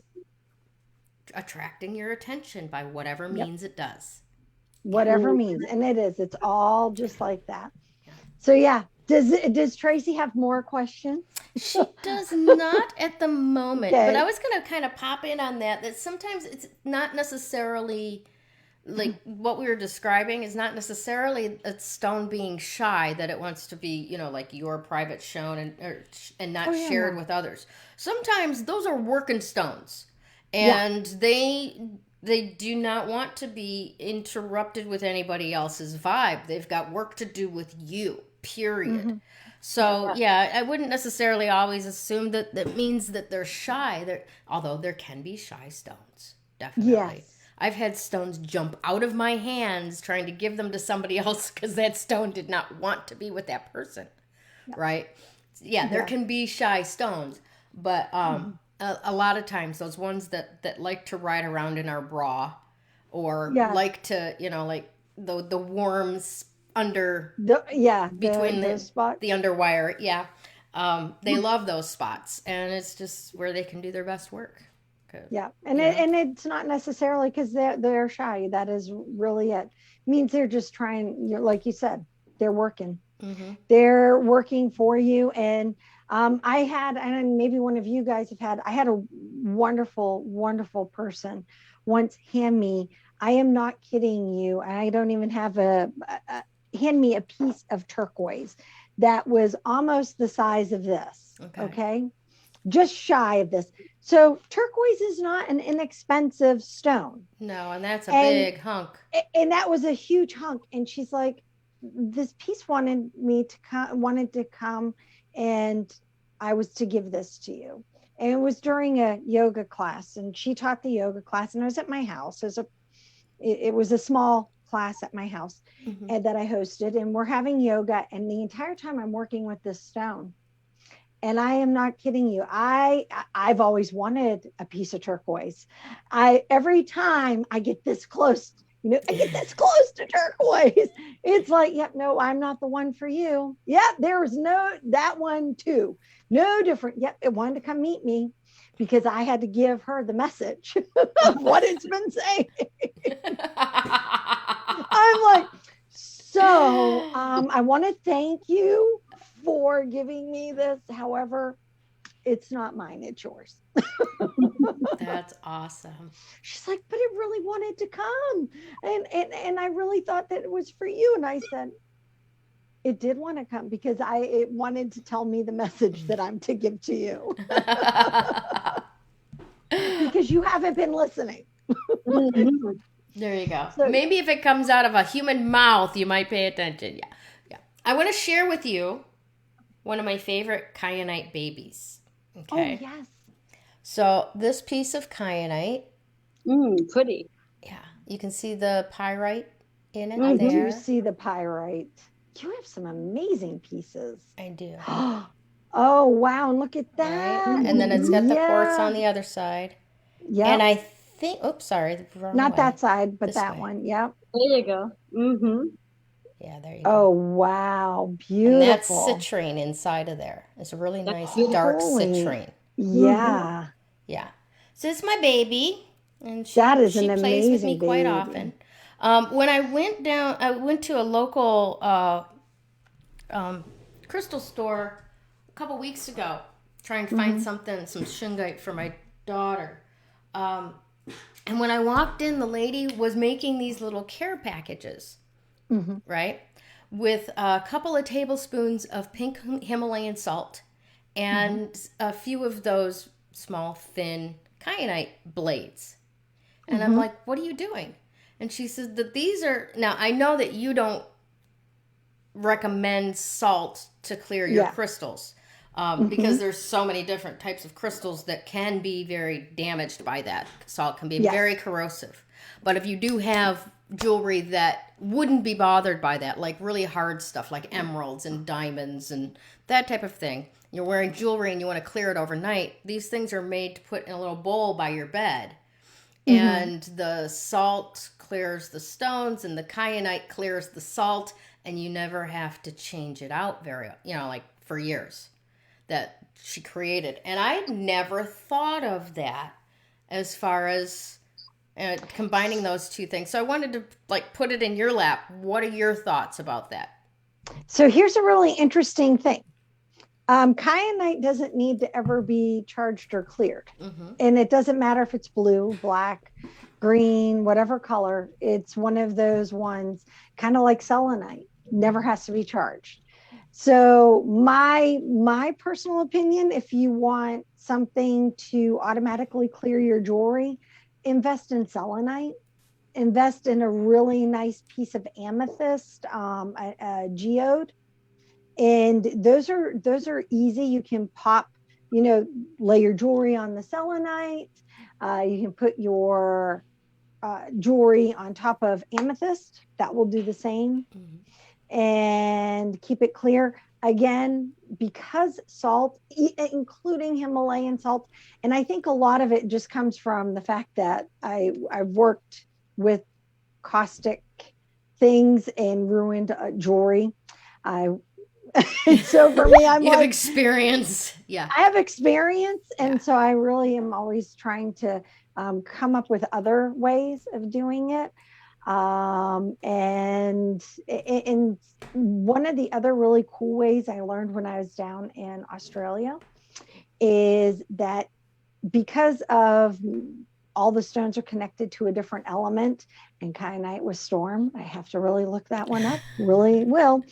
attracting your attention by whatever means it does. Whatever means, and it is. It's all just like that. Yeah. So, yeah. Does Tracy have more questions? She does not at the moment, but I was going to kind of pop in on that sometimes it's not necessarily like what we were describing is not necessarily a stone being shy, that it wants to be, like your private stone and not shared with others. Sometimes those are working stones, and they do not want to be interrupted with anybody else's vibe. They've got work to do with you. Period. So I wouldn't necessarily always assume that means that they're shy. Although there can be shy stones, definitely. Yes. I've had stones jump out of my hands trying to give them to somebody else because that stone did not want to be with that person, right? Yeah, there can be shy stones, but a lot of times those ones that like to ride around in our bra, or like to like the worms under between the underwire, they love those spots, and it's just where they can do their best work. And it's not necessarily because they're shy. That is really it. Means they're just trying, like you said, they're working. They're working for you. And I had, and maybe one of you guys have had, I had a wonderful, wonderful person once hand me, I am not kidding you, and I don't even have hand me a piece of turquoise that was almost the size of this. Okay. just shy of this. So turquoise is not an inexpensive stone. No, and that's a big hunk. And that was a huge hunk. And she's like, this piece wanted to come, and I was to give this to you. And it was during a yoga class, and she taught the yoga class, and I was at my house. It was a small class at my house, and that I hosted, and we're having yoga, and the entire time I'm working with this stone. And I am not kidding you. I've always wanted a piece of turquoise. Every time I get this close, I get this close to turquoise, it's like, yep, no, I'm not the one for you. Yep, there was that one too. No different. Yep, it wanted to come meet me because I had to give her the message of what it's been saying. I'm like, so I want to thank you for giving me this. However, it's not mine, it's yours. That's awesome. She's like, but it really wanted to come. And I really thought that it was for you. And I said, it did want to come because it wanted to tell me the message that I'm to give to you. Because you haven't been listening. There you go. So, maybe if it comes out of a human mouth, you might pay attention. Yeah. I want to share with you one of my favorite kyanite babies. Okay. Oh, yes. So this piece of kyanite. Pretty. Yeah. You can see the pyrite in it I there. do see the pyrite. You have some amazing pieces. I do. Oh, wow. And look at that. Right? And then it's got the quartz on the other side. Yeah. And I think, not that side, but that one. Yep. There you go. Yeah, there you go. Oh, wow. Beautiful. And that's citrine inside of there. It's a really nice dark citrine. Yeah. Yeah. So it's my baby. And she plays with me quite often. When I went to a local crystal store a couple weeks ago, trying to find some shungite for my daughter. And when I walked in, the lady was making these little care packages, right? With a couple of tablespoons of pink Himalayan salt and a few of those small, thin kyanite blades. And I'm like, what are you doing? And she says that these are, now I know that you don't recommend salt to clear your crystals. Because there's so many different types of crystals that can be very damaged by that. Salt can be very corrosive. But if you do have jewelry that wouldn't be bothered by that, like really hard stuff like emeralds and diamonds and that type of thing, you're wearing jewelry and you want to clear it overnight, these things are made to put in a little bowl by your bed. And the salt clears the stones and the kyanite clears the salt, and you never have to change it out for years. That she created. And I never thought of that as far as combining those two things. So I wanted to put it in your lap. What are your thoughts about that? So here's a really interesting thing. Kyanite doesn't need to ever be charged or cleared. And it doesn't matter if it's blue, black, green, whatever color. It's one of those ones, kind of like selenite, never has to be charged. So my personal opinion, if you want something to automatically clear your jewelry, invest in selenite. Invest in a really nice piece of amethyst, a geode, and those are easy. You can pop, lay your jewelry on the selenite. You can put your jewelry on top of amethyst. That will do the same. And keep it clear. Again, because salt, including Himalayan salt, and I think a lot of it just comes from the fact that I've worked with caustic things and ruined jewelry. So for me, I'm you have experience. Yeah, I have experience, and so I really am always trying to come up with other ways of doing it. And one of the other really cool ways I learned when I was down in Australia is that because of all the stones are connected to a different element, and kyanite was storm. I have to really look that one up, really will.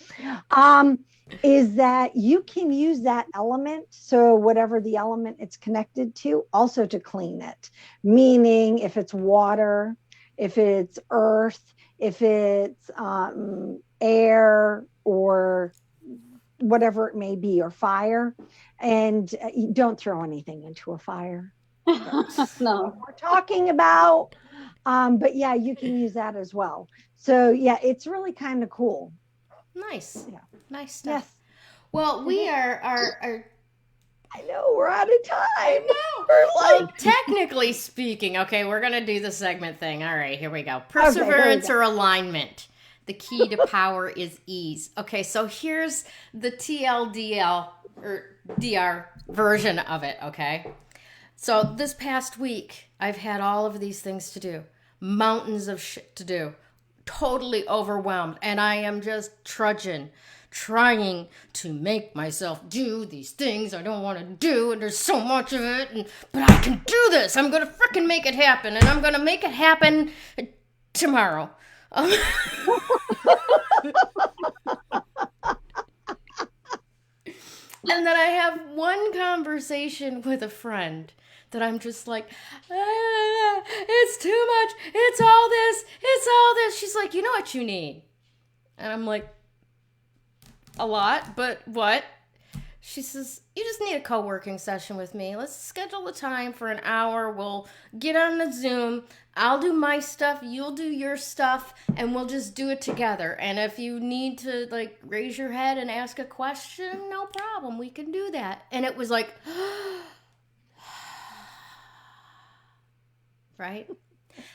is that you can use that element, so whatever the element it's connected to, also to clean it. Meaning, if it's water, if it's earth, if it's air, or whatever it may be, or fire. And you don't throw anything into a fire. No. We're talking about, but yeah, you can use that as well. So yeah, it's really kind of cool. Nice. Yeah. Nice stuff. Yes. Well, we are I know we're out of time. I know. We're Well, technically speaking, okay, we're going to do the segment thing. All right, here we go. Perseverance or alignment. The key to power is ease. Okay, so here's the TLDL or DR version of it, okay? So this past week, I've had all of these things to do. Mountains of shit to do. Totally overwhelmed. And I am just trudging, trying to make myself do these things I don't want to do, and there's so much of it, but I can do this. I'm gonna freaking make it happen, and I'm gonna make it happen tomorrow. And then I have one conversation with a friend that I'm just like, it's too much, it's all this. She's like, you know what you need? And I'm like, a lot, but what? She says, you just need a co-working session with me. Let's schedule the time for an hour. We'll get on the Zoom. I'll do my stuff. You'll do your stuff. And we'll just do it together. And if you need to, like, raise your head and ask a question, no problem. We can do that. And it was like, right?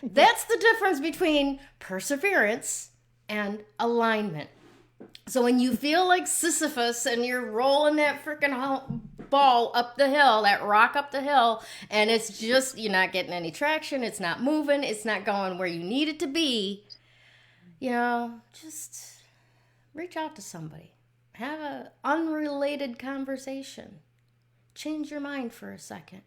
That's the difference between perseverance and alignment. So when you feel like Sisyphus and you're rolling that freaking ball up the hill, that rock up the hill, and it's just, you're not getting any traction, it's not moving, it's not going where you need it to be, just reach out to somebody. Have an unrelated conversation. Change your mind for a second.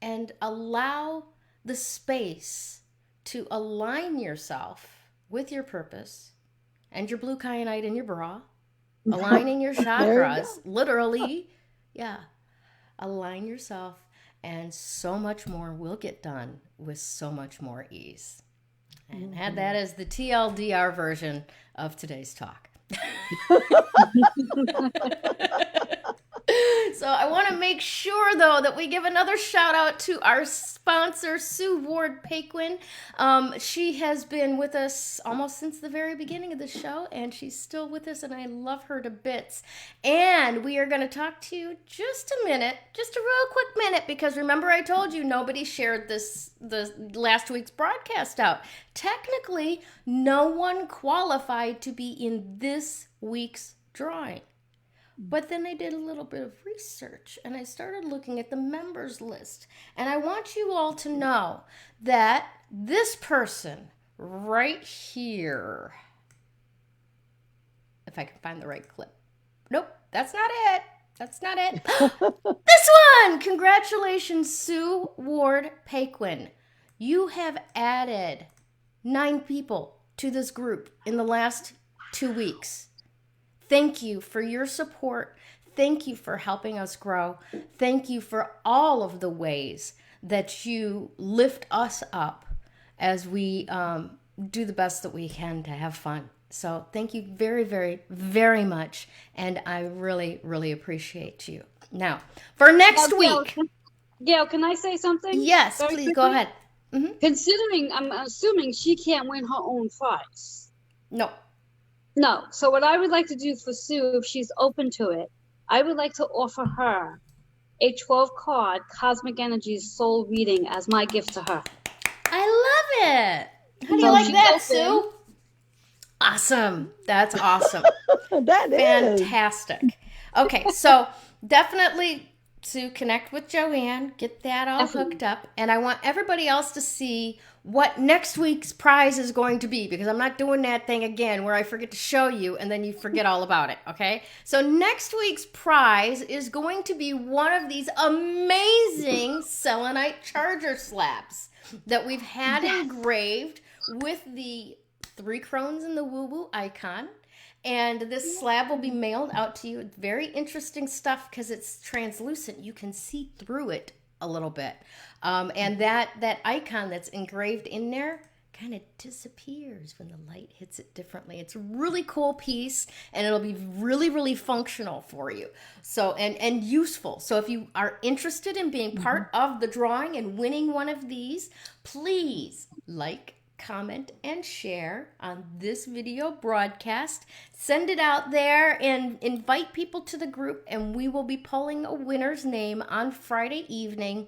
And allow the space to align yourself with your purpose and your blue kyanite in your bra, aligning your chakras, literally, align yourself, and so much more will get done with so much more ease. And had that as the TLDR version of today's talk. So I want to make sure, though, that we give another shout out to our sponsor, Sue Ward Paquin. She has been with us almost since the very beginning of the show, and she's still with us, and I love her to bits. And we are going to talk to you just a real quick minute, because remember I told you nobody shared the last week's broadcast out. Technically, no one qualified to be in this week's drawing. But then I did a little bit of research, and I started looking at the members list. And I want you all to know that this person right here, if I can find the right clip. Nope, that's not it. This one! Congratulations, Sue Ward Paquin. You have added 9 people to this group in the last 2 weeks. Thank you for your support. Thank you for helping us grow. Thank you for all of the ways that you lift us up as we do the best that we can to have fun. So thank you very, very, very much. And I really, really appreciate you. Now, for next week. Gayle, can I say something? Yes, please go ahead. Mm-hmm. Considering, I'm assuming she can't win her own prize. No. So what I would like to do for Sue, if she's open to it, I would like to offer her a 12-card Cosmic Energies soul reading as my gift to her. I love it. How do you like that, Sue? Awesome. That's awesome. That is fantastic. Okay, so definitely to connect with Joanne, get that all hooked up, and I want everybody else to see what next week's prize is going to be, because I'm not doing that thing again where I forget to show you and then you forget all about it, okay? So next week's prize is going to be one of these amazing selenite charger slabs that we've had engraved with the 3 Crones and the woo-woo icon. And this slab will be mailed out to you. It's very interesting stuff because it's translucent. You can see through it a little bit. And that icon that's engraved in there kind of disappears when the light hits it differently. It's a really cool piece, and it'll be really, really functional for you. So, and useful. So if you are interested in being part of the drawing and winning one of these, please like, comment, and share on this video broadcast. Send it out there and invite people to the group, and we will be pulling a winner's name on Friday evening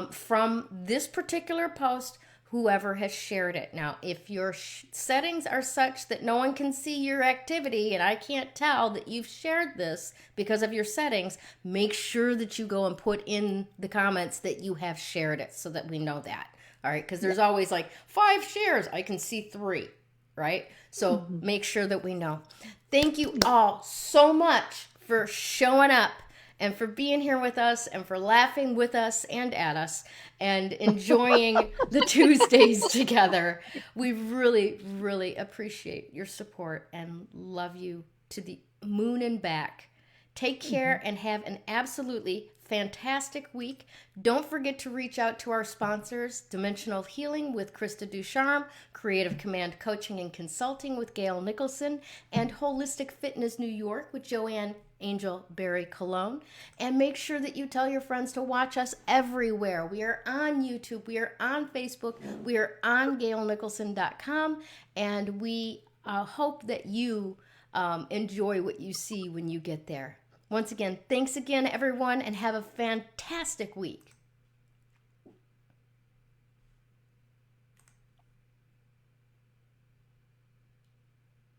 from this particular post, whoever has shared it. Now, if your settings are such that no one can see your activity and I can't tell that you've shared this because of your settings, make sure that you go and put in the comments that you have shared it so that we know that. All right, because there's always like 5 shares. I can see 3, right? So make sure that we know. Thank you all so much for showing up and for being here with us and for laughing with us and at us and enjoying the Tuesdays together. We really, really appreciate your support and love you to the moon and back. Take care and have an absolutely fantastic week. Don't forget to reach out to our sponsors, Dimensional Healing with Krista Ducharme, Creative Command Coaching and Consulting with Gayle Nicholson, and Wholistic Fitness New York with Joanne Angel Barry Colon. And make sure that you tell your friends to watch us everywhere. We are on YouTube, we are on Facebook, we are on GayleNicholson.com, and we hope that you enjoy what you see when you get there. Once again, thanks again, everyone, and have a fantastic week.